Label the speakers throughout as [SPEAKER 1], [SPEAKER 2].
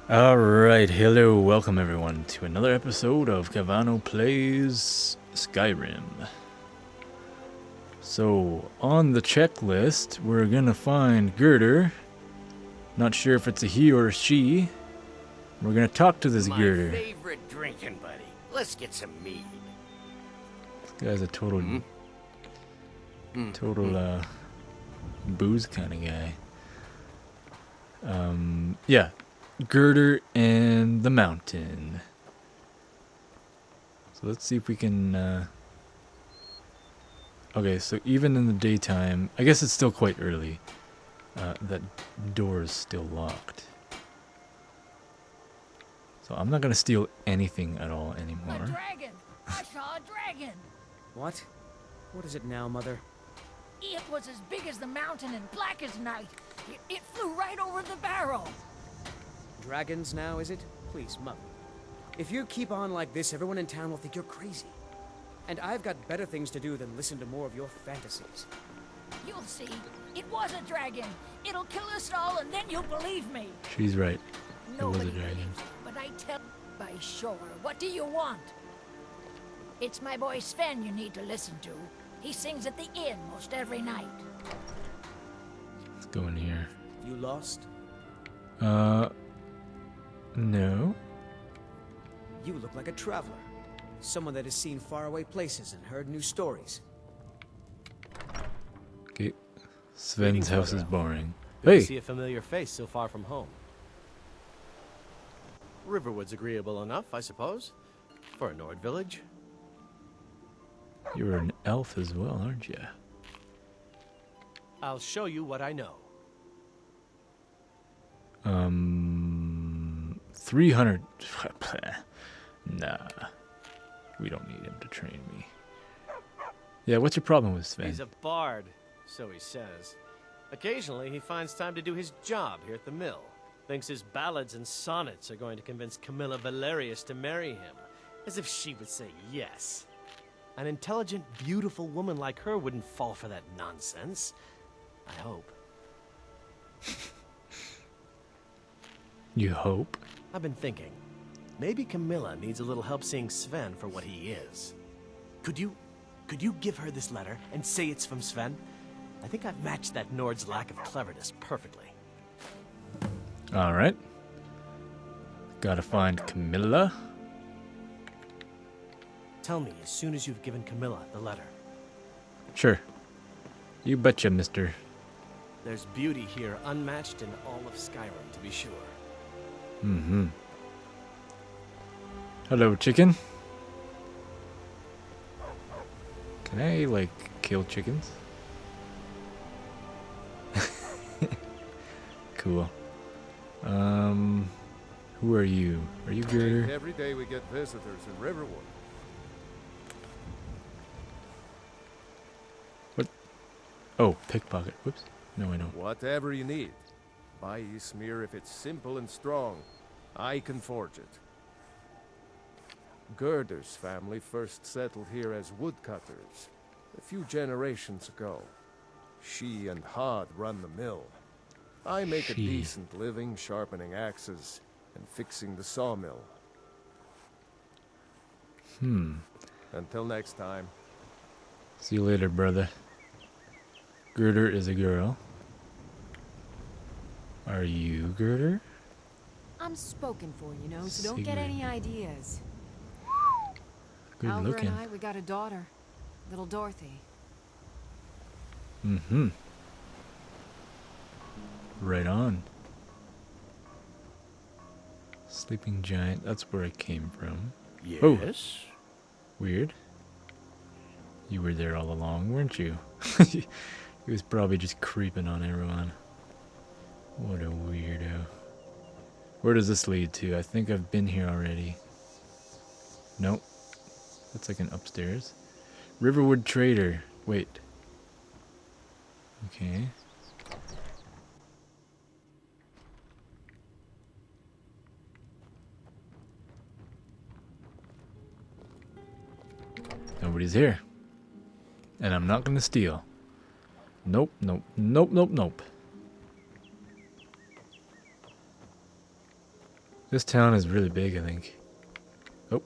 [SPEAKER 1] Alright, hello, welcome everyone to another episode of Kevano Plays Skyrim. So, on the checklist, we're gonna find Gerdur. Not sure if it's a he or a she. We're gonna talk to this Gerdur.
[SPEAKER 2] My favorite drinking buddy. Let's get some mead.
[SPEAKER 1] This guy's a total booze kind of guy. Yeah. Gerdur and the mountain. So let's see if we can, okay, so even in the daytime, I guess it's still quite early. That door is still locked. So I'm not gonna steal anything at all anymore.
[SPEAKER 3] A dragon! I saw a dragon!
[SPEAKER 4] What? What is it now, Mother?
[SPEAKER 3] It was as big as the mountain and black as night. It flew right over the barrel.
[SPEAKER 4] Dragons now, is it? Please, Mother. If you keep on like this, everyone in town will think you're crazy. And I've got better things to do than listen to more of your fantasies.
[SPEAKER 3] You'll see. It was a dragon. It'll kill us all and then you'll believe me.
[SPEAKER 1] She's right. It was a
[SPEAKER 3] Nobody
[SPEAKER 1] dragon.
[SPEAKER 3] believes me, but I tell by sure. What do you want? It's my boy Sven you need to listen to. He sings at the inn most every night.
[SPEAKER 1] Let's go in here.
[SPEAKER 4] You lost?
[SPEAKER 1] No.
[SPEAKER 4] You look like a traveler. Someone that has seen faraway places and heard new stories.
[SPEAKER 1] Okay. Sven's house is boring.
[SPEAKER 5] Good to
[SPEAKER 1] Hey!
[SPEAKER 5] see a familiar face so far from home. Riverwood's agreeable enough, I suppose, for a Nord village.
[SPEAKER 1] You're an elf as well, aren't you?
[SPEAKER 5] I'll show you what I know.
[SPEAKER 1] 300. Nah. We don't need him to train me. Yeah, what's your problem with Sven?
[SPEAKER 5] He's a bard, so he says. Occasionally, he finds time to do his job here at the mill. Thinks his ballads and sonnets are going to convince Camilla Valerius to marry him. As if she would say yes. An intelligent, beautiful woman like her wouldn't fall for that nonsense. I hope.
[SPEAKER 1] You hope?
[SPEAKER 5] I've been thinking. Maybe Camilla needs a little help seeing Sven for what he is. Could you give her this letter and say it's from Sven? I think I've matched that Nord's lack of cleverness perfectly.
[SPEAKER 1] Alright. Gotta find Camilla.
[SPEAKER 5] Tell me as soon as you've given Camilla the letter.
[SPEAKER 1] Sure. You betcha, mister.
[SPEAKER 5] There's beauty here unmatched in all of Skyrim, to be sure.
[SPEAKER 1] Mm-hmm. Hello, chicken. Can I, like, kill chickens? Cool. Who are you? Are you Gerdur?
[SPEAKER 6] Every day we get visitors in Riverwood.
[SPEAKER 1] What? Oh, pickpocket. Whoops. No, I don't.
[SPEAKER 6] Whatever you need. Buy you smear if it's simple and strong. I can forge it. Gerdur's family first settled here as woodcutters a few generations ago. She and Hod run the mill. I make a decent living sharpening axes and fixing the sawmill. Until next time.
[SPEAKER 1] See you later, brother. Gerdur is a girl. Are you Gerdur?
[SPEAKER 7] I'm spoken for, you know, so don't get
[SPEAKER 1] Sigrid.
[SPEAKER 7] any ideas.
[SPEAKER 1] Good
[SPEAKER 7] Alva
[SPEAKER 1] looking.
[SPEAKER 7] and I, we got a daughter, little Dorothy.
[SPEAKER 1] Mm-hmm. Right on. Sleeping giant, that's where I came from.
[SPEAKER 2] Yes?
[SPEAKER 1] Oh. Weird. You were there all along, weren't you? He was probably just creeping on everyone. What a weirdo. Where does this lead to? I think I've been here already. Nope. That's like an upstairs. Riverwood Trader. Wait. Okay. Nobody's here. And I'm not gonna steal. Nope, nope, nope, nope, nope. This town is really big, I think. Oh.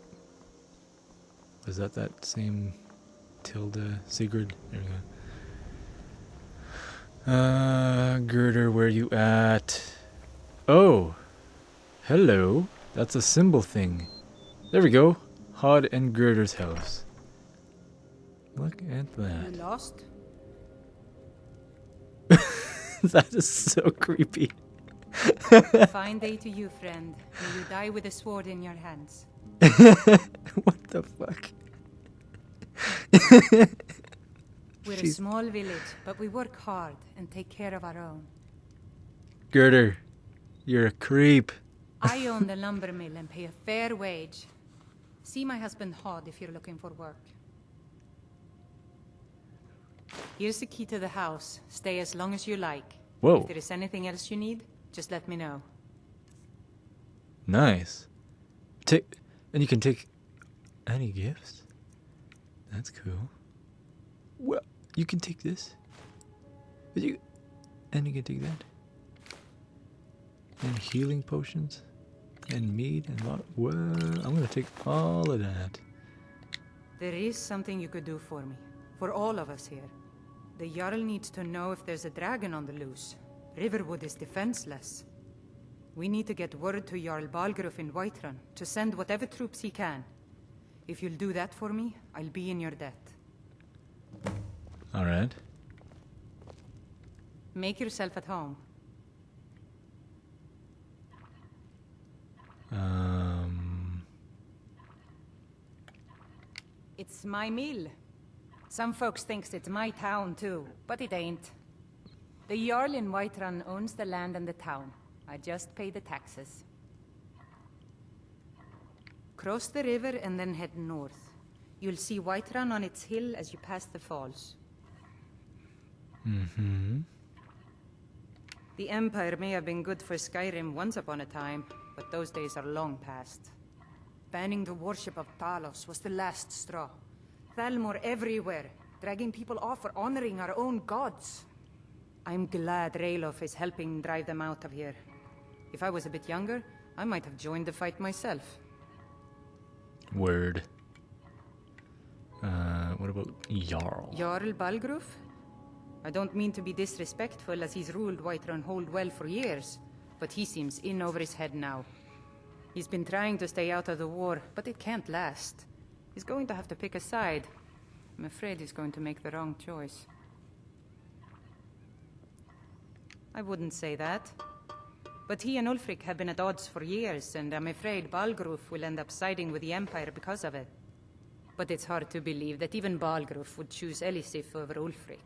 [SPEAKER 1] Was that same Tilda Sigurd? There we go. Gerdur, where you at? Oh. Hello. That's a symbol thing. There we go. Hod and Gerdur's house. Look at that.
[SPEAKER 8] You lost?
[SPEAKER 1] That is so creepy.
[SPEAKER 8] Fine day to you, friend. May you die with a sword in your hands.
[SPEAKER 1] What the fuck?
[SPEAKER 8] We're a small village, but we work hard and take care of our own.
[SPEAKER 1] Gerdur, you're a creep.
[SPEAKER 8] I own the lumber mill and pay a fair wage. See my husband Hod if you're looking for work. Here's the key to the house. Stay as long as you like.
[SPEAKER 1] Whoa.
[SPEAKER 8] If there is anything else you need, just let me know.
[SPEAKER 1] Nice. And you can take any gifts? That's cool. Well, you can take this. And you can take that. And healing potions. And mead and well, I'm gonna take all of that.
[SPEAKER 8] There is something you could do for me. For all of us here. The Jarl needs to know if there's a dragon on the loose. Riverwood is defenseless. We need to get word to Jarl Balgruuf in Whiterun to send whatever troops he can. If you'll do that for me, I'll be in your debt.
[SPEAKER 1] Alright.
[SPEAKER 8] Make yourself at home. It's my mill. Some folks thinks it's my town too, but it ain't. The Jarl in Whiterun owns the land and the town. I just pay the taxes. Cross the river and then head north. You'll see Whiterun on its hill as you pass the falls.
[SPEAKER 1] Mm-hmm.
[SPEAKER 8] The Empire may have been good for Skyrim once upon a time, but those days are long past. Banning the worship of Talos was the last straw. Thalmor everywhere, dragging people off for honoring our own gods. I'm glad Ralof is helping drive them out of here. If I was a bit younger, I might have joined the fight myself.
[SPEAKER 1] Word. What about Jarl?
[SPEAKER 8] Jarl Balgruuf? I don't mean to be disrespectful, as he's ruled Whiterun Hold well for years, but he seems in over his head now. He's been trying to stay out of the war, but it can't last. He's going to have to pick a side. I'm afraid he's going to make the wrong choice. I wouldn't say that. But he and Ulfric have been at odds for years, and I'm afraid Balgruuf will end up siding with the Empire because of it. But it's hard to believe that even Balgruuf would choose Elisif over Ulfric.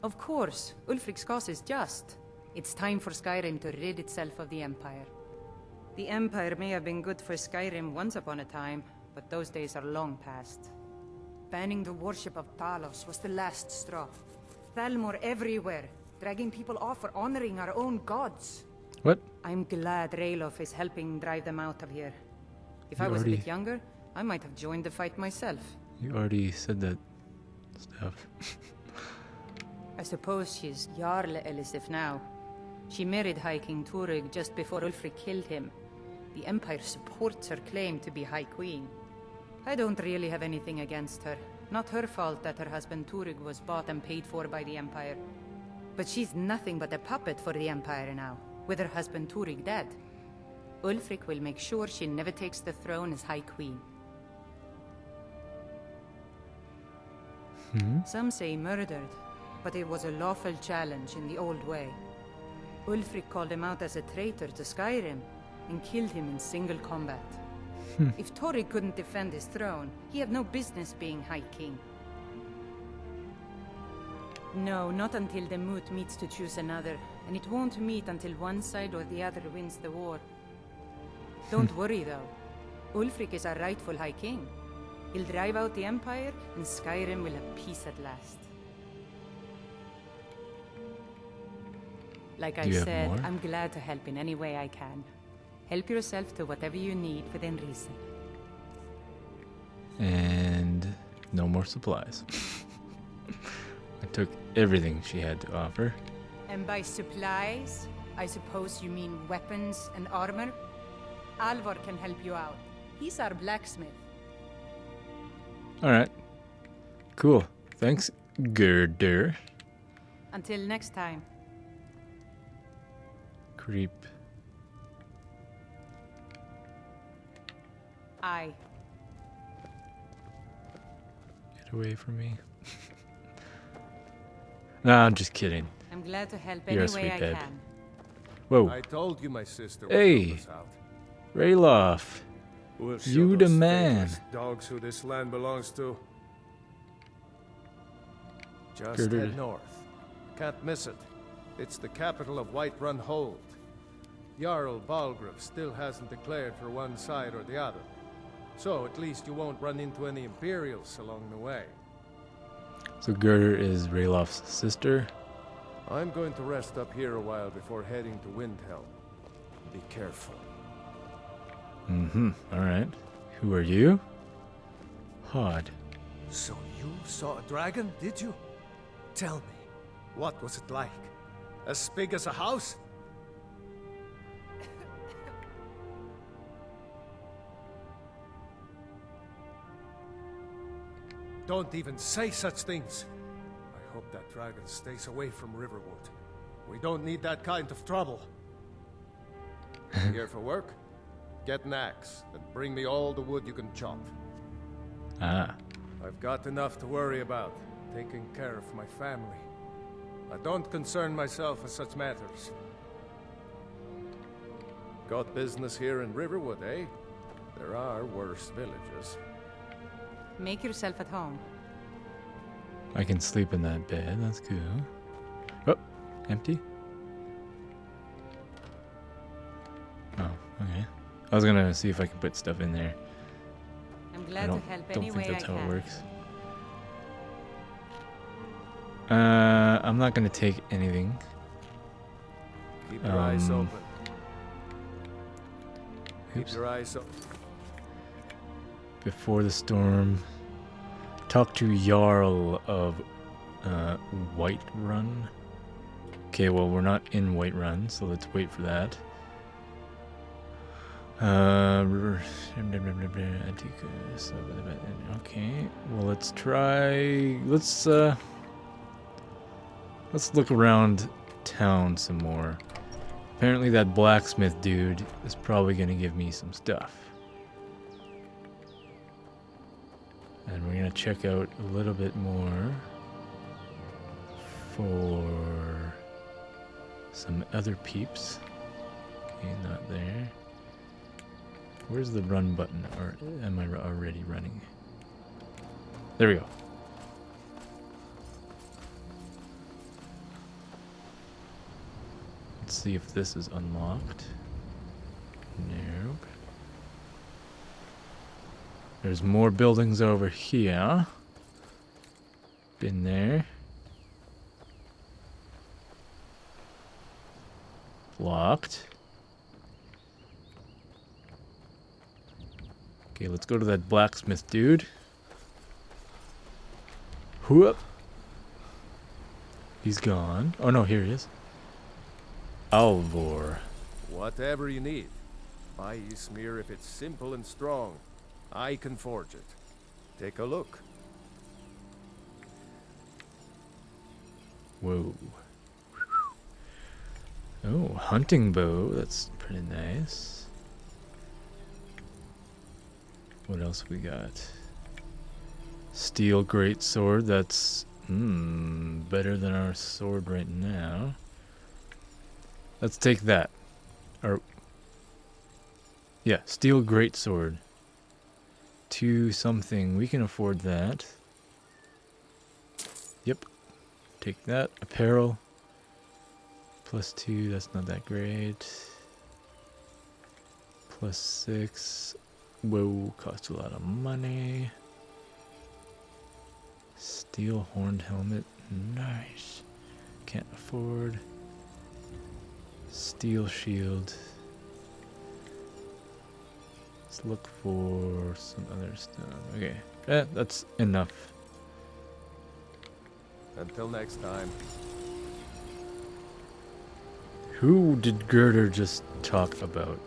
[SPEAKER 8] Of course, Ulfric's cause is just. It's time for Skyrim to rid itself of the Empire. The Empire may have been good for Skyrim once upon a time, but those days are long past. Banning the worship of Talos was the last straw. Thalmor everywhere, dragging people off for honoring our own gods.
[SPEAKER 1] What?
[SPEAKER 8] I'm glad Ralof is helping drive them out of here. If
[SPEAKER 1] You
[SPEAKER 8] I was
[SPEAKER 1] already-
[SPEAKER 8] a bit younger, I might have joined the fight myself.
[SPEAKER 1] You already said that stuff.
[SPEAKER 8] I suppose she's Jarl Elisif now. She married High King Turig just before Ulfric killed him. The Empire supports her claim to be High Queen. I don't really have anything against her. Not her fault that her husband Turig was bought and paid for by the Empire. But she's nothing but a puppet for the Empire now, with her husband Turig dead. Ulfric will make sure she never takes the throne as High Queen. Some say murdered, but it was a lawful challenge in the old way. Ulfric called him out as a traitor to Skyrim and killed him in single combat. If Turig couldn't defend his throne, he had no business being High King. No, not until the Moot meets to choose another, and it won't meet until one side or the other wins the war. Don't worry though, Ulfric is our rightful High King. He'll drive out the Empire, and Skyrim will have peace at last. Like I
[SPEAKER 1] Do you have
[SPEAKER 8] said,
[SPEAKER 1] more?
[SPEAKER 8] I'm glad to help in any way I can. Help yourself to whatever you need within reason.
[SPEAKER 1] And no more supplies. I took everything she had to offer.
[SPEAKER 8] And by supplies, I suppose you mean weapons and armor? Alvar can help you out. He's our blacksmith.
[SPEAKER 1] Alright. Cool. Thanks, Gerdur.
[SPEAKER 8] Until next time.
[SPEAKER 1] Creep.
[SPEAKER 8] Aye.
[SPEAKER 1] Get away from me. No, I'm just kidding.
[SPEAKER 8] I'm glad to help
[SPEAKER 1] You're a
[SPEAKER 8] any way
[SPEAKER 1] sweet
[SPEAKER 8] I
[SPEAKER 1] babe.
[SPEAKER 8] can.
[SPEAKER 1] Whoa.
[SPEAKER 6] I told you my sister would
[SPEAKER 1] Hey.
[SPEAKER 6] help us out.
[SPEAKER 1] Rayloff.
[SPEAKER 6] We'll show
[SPEAKER 1] You the
[SPEAKER 6] those
[SPEAKER 1] man.
[SPEAKER 6] faithless dogs who this land belongs to. Just
[SPEAKER 1] Gerdur.
[SPEAKER 6] head north. Can't miss it. It's the capital of Whiterun Hold. Jarl Balgruuf still hasn't declared for one side or the other. So at least you won't run into any Imperials along the way.
[SPEAKER 1] So Gerdur is Rayloff's sister.
[SPEAKER 6] I'm going to rest up here a while before heading to Windhelm. Be careful.
[SPEAKER 1] Mm-hmm. Alright. Who are you? Hod.
[SPEAKER 6] So you saw a dragon, did you? Tell me, what was it like? As big as a house? Don't even say such things. I hope that dragon stays away from Riverwood. We don't need that kind of trouble. Here for work? Get an axe and bring me all the wood you can chop.
[SPEAKER 1] Ah.
[SPEAKER 6] I've got enough to worry about, taking care of my family. I don't concern myself with such matters. Got business here in Riverwood, eh? There are worse villages.
[SPEAKER 8] Make yourself at home.
[SPEAKER 1] I can sleep in that bed. That's cool. Oh, empty? Oh, okay. I was gonna see if I could put stuff in there.
[SPEAKER 8] I'm
[SPEAKER 1] I
[SPEAKER 8] glad to help
[SPEAKER 1] don't
[SPEAKER 8] any
[SPEAKER 1] think
[SPEAKER 8] way
[SPEAKER 1] that's
[SPEAKER 8] I
[SPEAKER 1] how
[SPEAKER 8] can.
[SPEAKER 1] it works. I'm not gonna take anything.
[SPEAKER 6] Keep your eyes open. Keep
[SPEAKER 1] Oops.
[SPEAKER 6] your eyes open.
[SPEAKER 1] Before the storm. Talk to Jarl of Whiterun. Okay, well, we're not in Whiterun, so let's wait for that. Okay, well, let's try. Let's look around town some more. Apparently, that blacksmith dude is probably gonna give me some stuff. And we're gonna check out a little bit more for some other peeps. Okay, not there. Where's the run button? Or am I already running? There we go. Let's see if this is unlocked. Nope. There's more buildings over here. Been there. Locked. Okay, let's go to that blacksmith dude. Whoop. He's gone. Oh no, here he is. Alvor.
[SPEAKER 6] Whatever you need. Buy Ysmir if it's simple and strong. I can forge it. Take a look.
[SPEAKER 1] Whoa. Oh, hunting bow. That's pretty nice. What else we got? Steel greatsword. That's better than our sword right now. Let's take that. Or yeah, steel greatsword. 2 something. We can afford that. Yep. Take that. Apparel. +2. That's not that great. +6. Whoa, cost a lot of money. Steel horned helmet. Nice. Can't afford. Steel shield. Let's look for some other stuff. Okay. That's enough.
[SPEAKER 6] Until next time.
[SPEAKER 1] Who did Gerdur just talk about?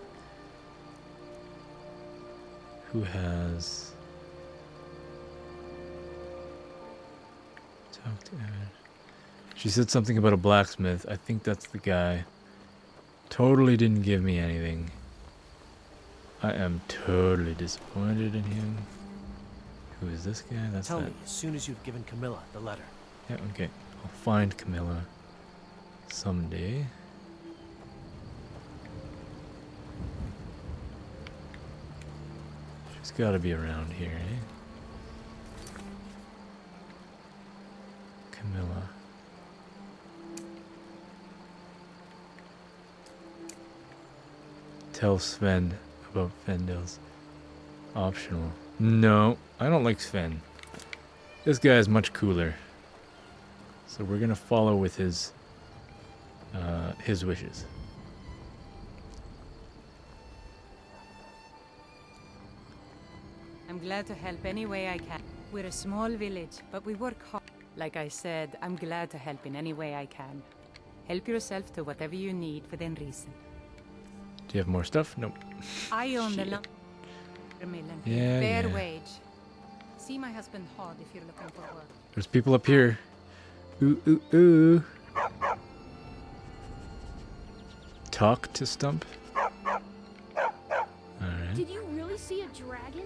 [SPEAKER 1] Who has... Talk to Evan. She said something about a blacksmith. I think that's the guy. Totally didn't give me anything. I am totally disappointed in him. Who is this guy? That's
[SPEAKER 5] Tell
[SPEAKER 1] that.
[SPEAKER 5] me as soon as you've given Camilla the letter.
[SPEAKER 1] Yeah, okay. I'll find Camilla someday. She's gotta be around here, eh? Camilla. Tell Sven about Fendels. Optional. No, I don't like Sven. This guy is much cooler. So we're gonna follow with his wishes.
[SPEAKER 8] I'm glad to help any way I can. We're a small village, but we work hard. Like I said, I'm glad to help in any way I can. Help yourself to whatever you need within reason.
[SPEAKER 1] Do you have more stuff? Nope.
[SPEAKER 8] I own the
[SPEAKER 1] Shit.
[SPEAKER 8] lumber mill and
[SPEAKER 1] Yeah,
[SPEAKER 8] fair
[SPEAKER 1] yeah.
[SPEAKER 8] wage. See my husband Hod if you're looking for work.
[SPEAKER 1] There's people up here. Ooh, ooh, ooh. Talk to Stump. Alright.
[SPEAKER 9] Did you really see a dragon?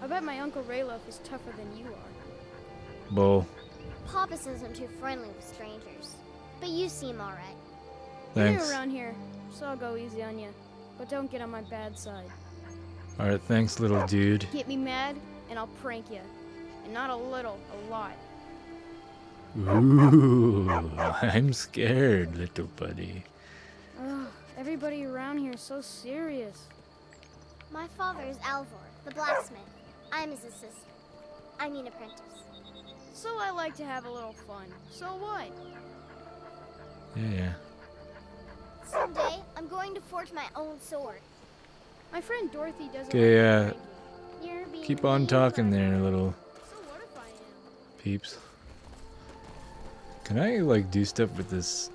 [SPEAKER 9] I bet my Uncle Rayloff is tougher than you are.
[SPEAKER 1] Bull.
[SPEAKER 10] Papa says I'm too friendly with strangers, but you seem alright.
[SPEAKER 1] Thanks.
[SPEAKER 9] You're around here, so I'll go easy on you. But don't get on my bad side.
[SPEAKER 1] Alright, thanks, little dude.
[SPEAKER 9] Get me mad, and I'll prank you. And not a little, a lot.
[SPEAKER 1] Ooh, I'm scared, little buddy.
[SPEAKER 9] Ugh, everybody around here is so serious.
[SPEAKER 10] My father is Alvor, the blacksmith. I'm his assistant. I mean apprentice.
[SPEAKER 9] So I like to have a little fun. So what?
[SPEAKER 1] Yeah.
[SPEAKER 10] Someday, I'm going to forge my own sword.
[SPEAKER 9] My friend Dorothy doesn't
[SPEAKER 1] Okay,
[SPEAKER 9] like me. You're being
[SPEAKER 1] keep on
[SPEAKER 9] mean,
[SPEAKER 1] talking
[SPEAKER 9] but-
[SPEAKER 1] there, little
[SPEAKER 9] So what if I am?
[SPEAKER 1] peeps. Can I, like, do stuff with this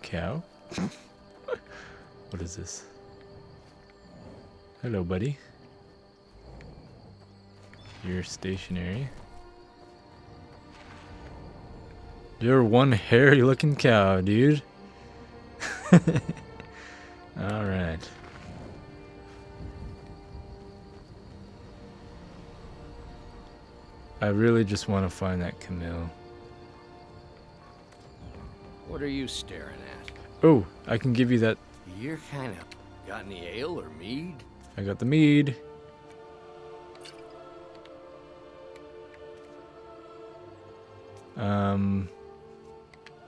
[SPEAKER 1] cow? What is this? Hello, buddy. You're stationary. You're one hairy looking cow, dude. Alright. I really just want to find that Camille.
[SPEAKER 2] What are you staring at?
[SPEAKER 1] Oh, I can give you that.
[SPEAKER 2] You're kind of... Got any ale or mead?
[SPEAKER 1] I got the mead.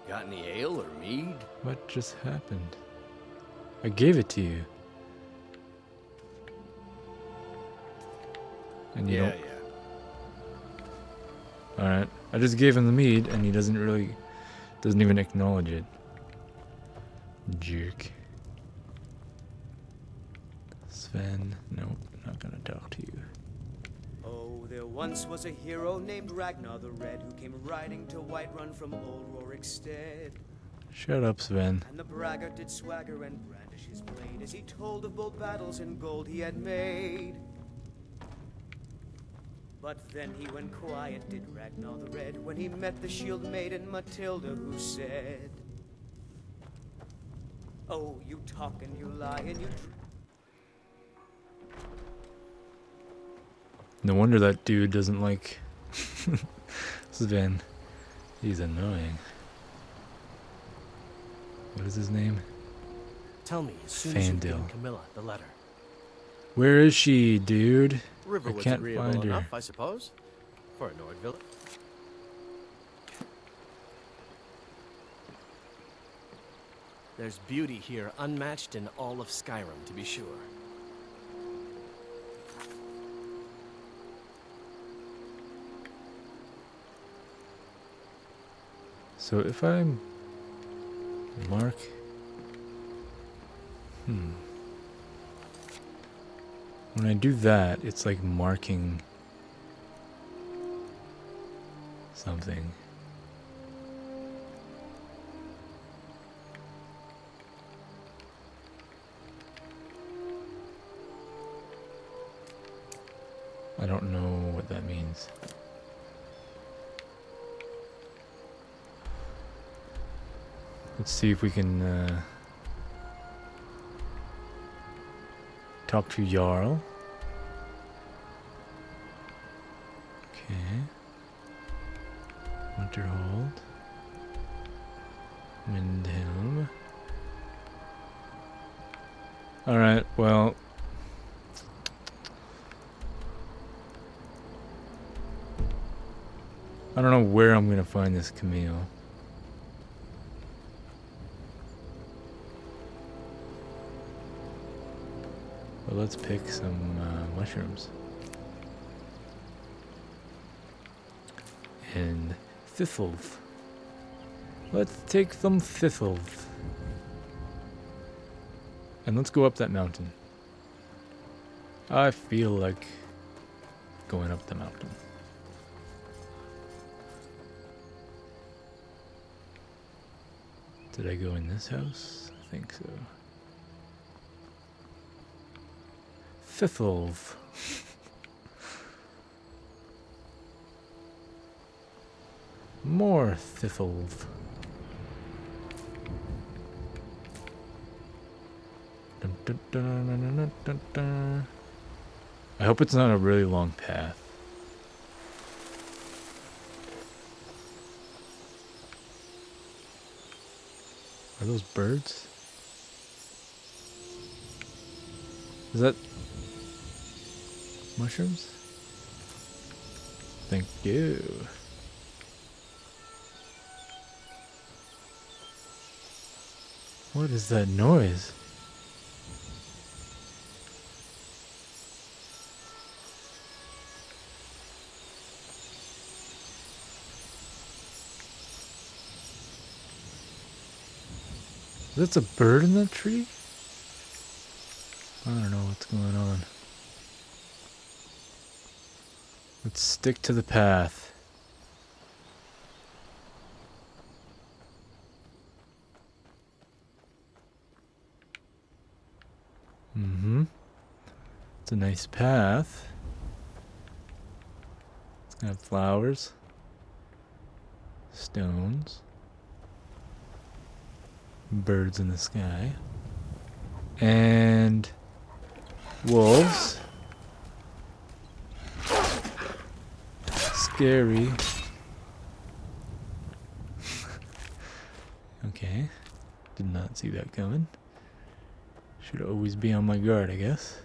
[SPEAKER 2] Got any ale or mead?
[SPEAKER 1] What just happened? I gave it to you. And you don't. Alright. I just gave him the mead and he doesn't even acknowledge it. Jerk. Sven, nope, not gonna talk to you.
[SPEAKER 4] Oh, there once was a hero named Ragnar the Red who came riding to Whiterun from old Rorikstead.
[SPEAKER 1] Shut up, Sven.
[SPEAKER 4] And the braggart did swagger and brandish his blade as he told of bold battles and gold he had made. But then he went quiet, did Ragnar the Red, when he met the shield maiden Matilda, who said, "Oh, you talk and you lie and you..."
[SPEAKER 1] No wonder that dude doesn't like Sven. He's annoying. What is his name?
[SPEAKER 5] Tell me as soon as you've given
[SPEAKER 1] Fandil.
[SPEAKER 5] Camilla the letter.
[SPEAKER 1] Where is she, dude?
[SPEAKER 5] River
[SPEAKER 1] I
[SPEAKER 5] was
[SPEAKER 1] can't
[SPEAKER 5] agreeable
[SPEAKER 1] find her.
[SPEAKER 5] enough, I suppose, for a Nord village. There's beauty here unmatched in all of Skyrim, to be sure.
[SPEAKER 1] So if I mark... When I do that, it's like marking something. I don't know what that means. Let's see if we can talk to Jarl. Okay. Winterhold. Windhelm. Alright, well. I don't know where I'm gonna find this Camille. But let's pick some mushrooms. And thistles. Let's take some thistles. And let's go up that mountain. I feel like going up the mountain. Did I go in this house? I think so. Thistles. More thistles. Dun, dun, dun, dun, dun, dun, dun, dun. I hope it's not a really long path. Are those birds? Is that mushrooms? Thank you. What is that noise? That's a bird in that tree? I don't know what's going on. Let's stick to the path. Mm-hmm. It's a nice path. It's gonna have flowers. Stones. Birds in the sky. And wolves. Scary. Okay. Did not see that coming. Should always be on my guard, I guess.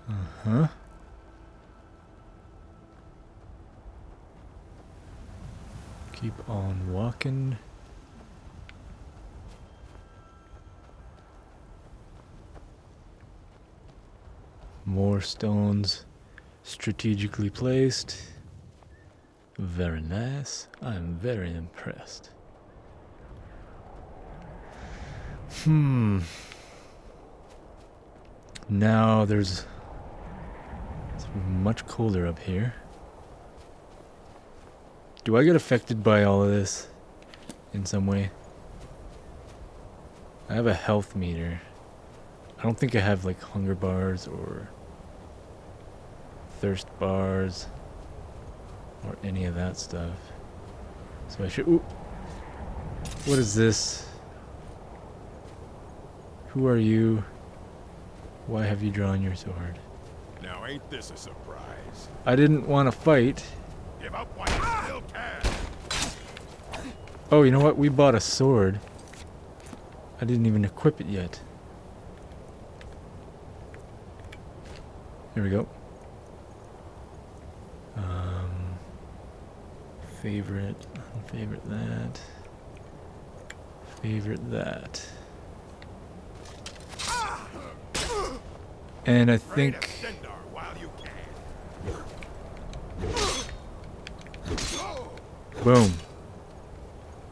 [SPEAKER 1] Uh-huh. Keep on walking. More stones strategically placed. Very nice. I'm very impressed. Now it's much colder up here. Do I get affected by all of this in some way? I have a health meter. I don't think I have like hunger bars or thirst bars or any of that stuff. So I should... Ooh. What is this? Who are you? Why have you drawn your sword?
[SPEAKER 11] Now ain't this a surprise?
[SPEAKER 1] I didn't want to fight.
[SPEAKER 11] Give up while you still can.
[SPEAKER 1] Oh, you know what? We bought a sword. I didn't even equip it yet. Here we go. Favorite, unfavorite that. Favorite that. And I think... Boom.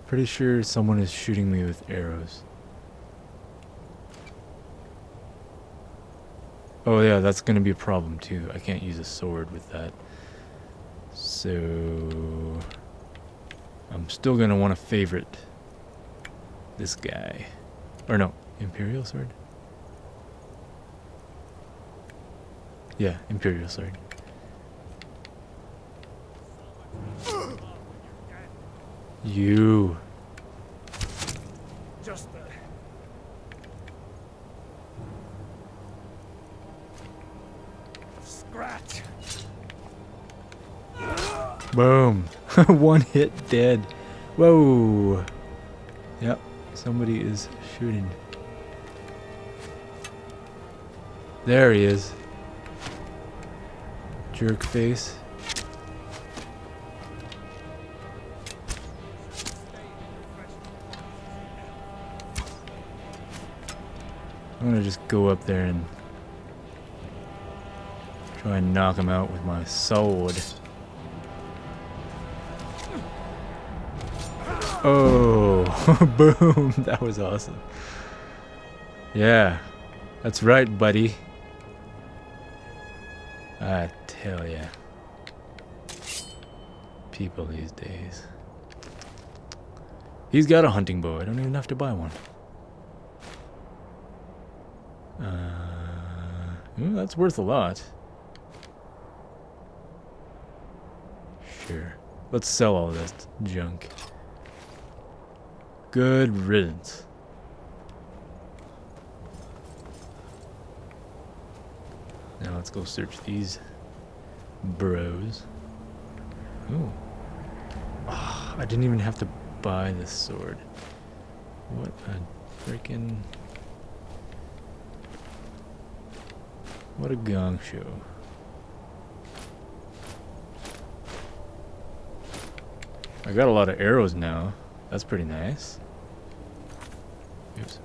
[SPEAKER 1] Pretty sure someone is shooting me with arrows. Oh yeah, that's gonna be a problem too. I can't use a sword with that. So I'm still gonna want to favorite this guy. Or no, Imperial sword? Yeah, Imperial sword. You.
[SPEAKER 6] Just scratch.
[SPEAKER 1] Boom. One hit dead. Whoa. Yep, somebody is shooting. There he is. Jerk face. I'm gonna just go up there and try and knock him out with my sword. Oh, boom. That was awesome. Yeah, that's right, buddy. I tell ya. People these days. He's got a hunting bow. I don't even have to buy one. Ooh, that's worth a lot. Sure. Let's sell all this junk. Good riddance. Now let's go search these bros. Ooh. Oh, I didn't even have to buy this sword. What a freaking... What a gong show. I got a lot of arrows now. That's pretty nice. Oops.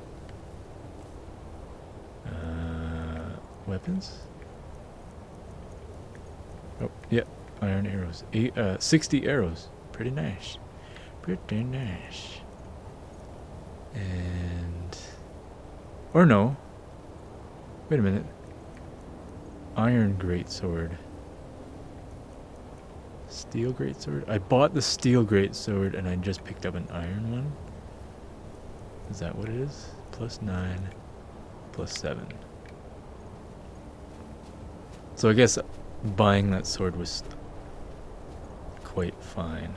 [SPEAKER 1] Weapons? Oh, yeah. Iron arrows. 60 arrows. Pretty nice. Pretty nice. And... Or no. Wait a minute. Iron greatsword. Steel greatsword? I bought the steel greatsword and I just picked up an iron one. Is that what it is? +9, +7. So I guess buying that sword was quite fine.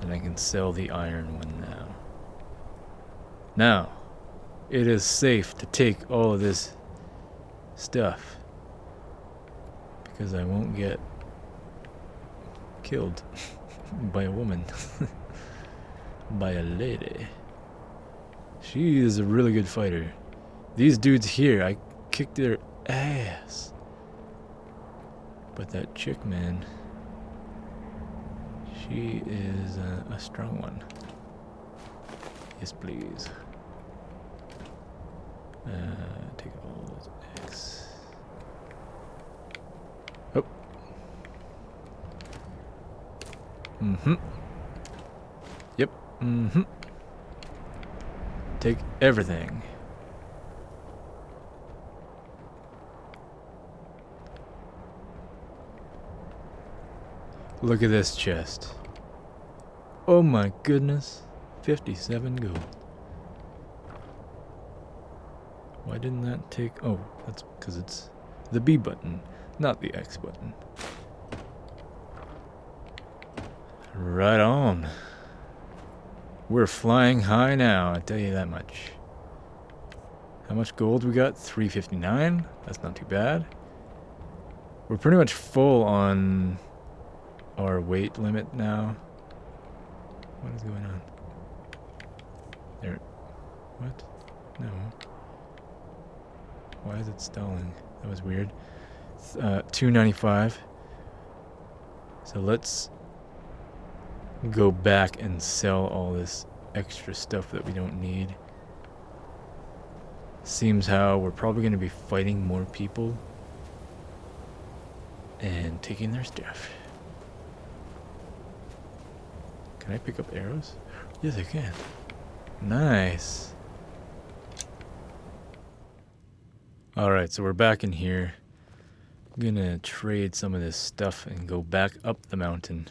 [SPEAKER 1] And I can sell the iron one now. Now, it is safe to take all of this stuff because I won't get killed by a woman. By a lady. She is a really good fighter. These dudes here, I kicked their ass. But that chick, man, she is a strong one. Yes, please. Take all those X. Oh. Mm-hmm. Yep. Mm-hmm. Take everything. Look at this chest. Oh my goodness. 57 gold. Why didn't that take... Oh, that's because it's the B button, not the X button. Right on. We're flying high now, I tell you that much. How much gold we got? 359? That's not too bad. We're pretty much full on our weight limit now. What is going on? There. What? No. Why is it stalling? That was weird. 295. So let's go back and sell all this extra stuff that we don't need. Seems how we're probably going to be fighting more people and taking their stuff. Can I pick up arrows? Yes, I can. Nice. Alright, so we're back in here. I'm gonna trade some of this stuff and go back up the mountain.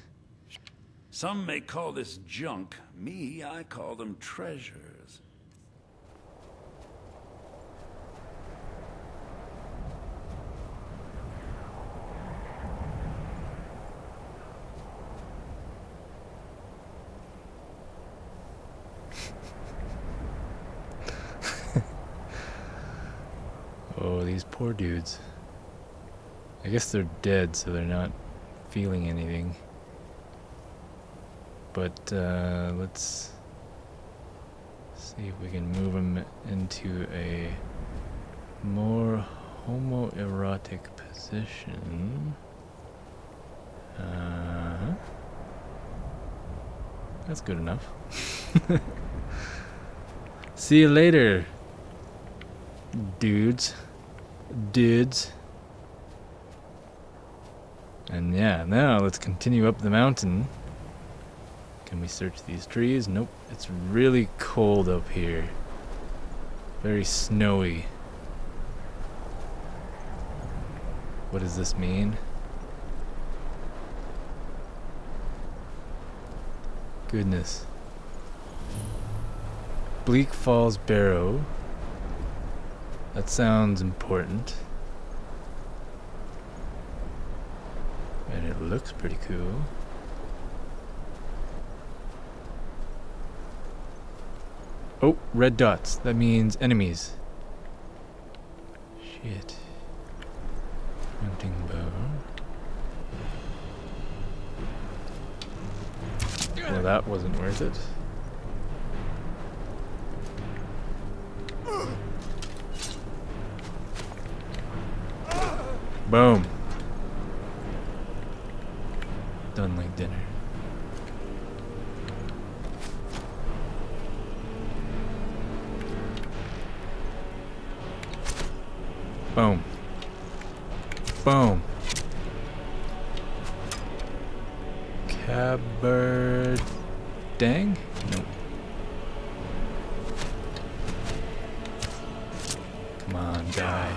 [SPEAKER 11] Some may call this junk. Me, I call them treasures.
[SPEAKER 1] Oh, these poor dudes. I guess they're dead, so they're not feeling anything. But let's see if we can move them into a more homoerotic position. That's good enough. See you later, dudes. And yeah, now let's continue up the mountain. Can we search these trees? Nope. It's really cold up here. Very snowy. What does this mean? Goodness. Bleak Falls Barrow. That sounds important. And it looks pretty cool. Oh, red dots. That means enemies. Shit. Hunting bow. Well, that wasn't worth it. Boom. Done like dinner. Boom. Boom. Caberdang? Nope. Come on, die.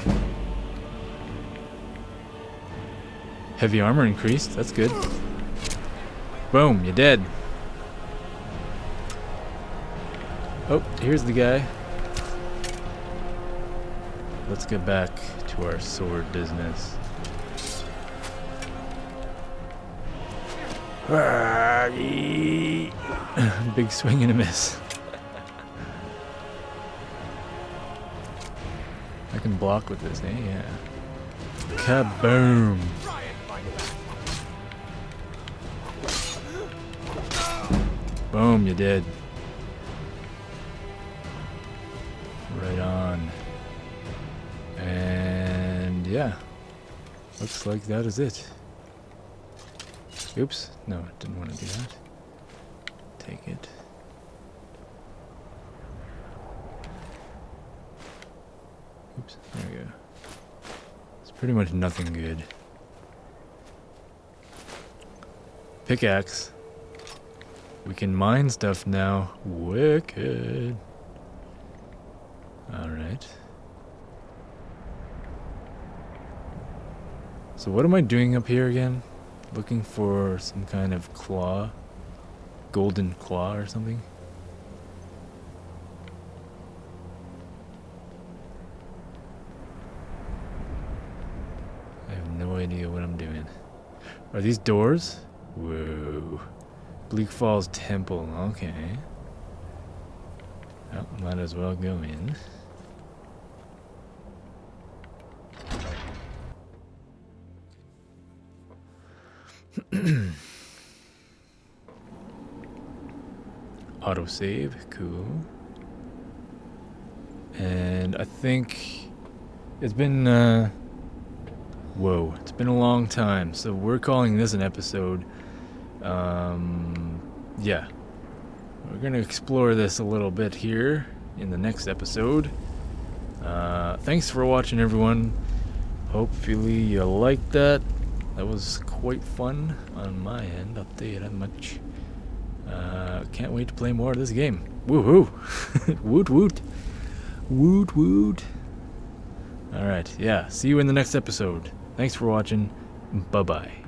[SPEAKER 1] Heavy armor increased. That's good. Boom, you're dead. Oh, here's the guy. Let's get back to our sword business. Big swing and a miss. I can block with this, eh? Yeah. Kaboom! Boom, you did. Right on. And yeah. Looks like that is it. Oops. No, didn't want to do that. Take it. Oops, there we go. It's pretty much nothing good. Pickaxe. We can mine stuff now. Wicked. Alright. So what am I doing up here again? Looking for some kind of claw. Golden claw or something? I have no idea what I'm doing. Are these doors? Whoa. Bleak Falls Temple, okay. Well, might as well go in. Autosave, cool. And I think it's been, whoa, it's been a long time, so we're calling this an episode. Yeah. We're gonna explore this a little bit here in the next episode. Thanks for watching, everyone. Hopefully you liked that. That was quite fun on my end, I'll tell you that much. Can't wait to play more of this game. Woohoo! Woot woot! Woot woot! Alright, yeah. See you in the next episode. Thanks for watching. Bye-bye.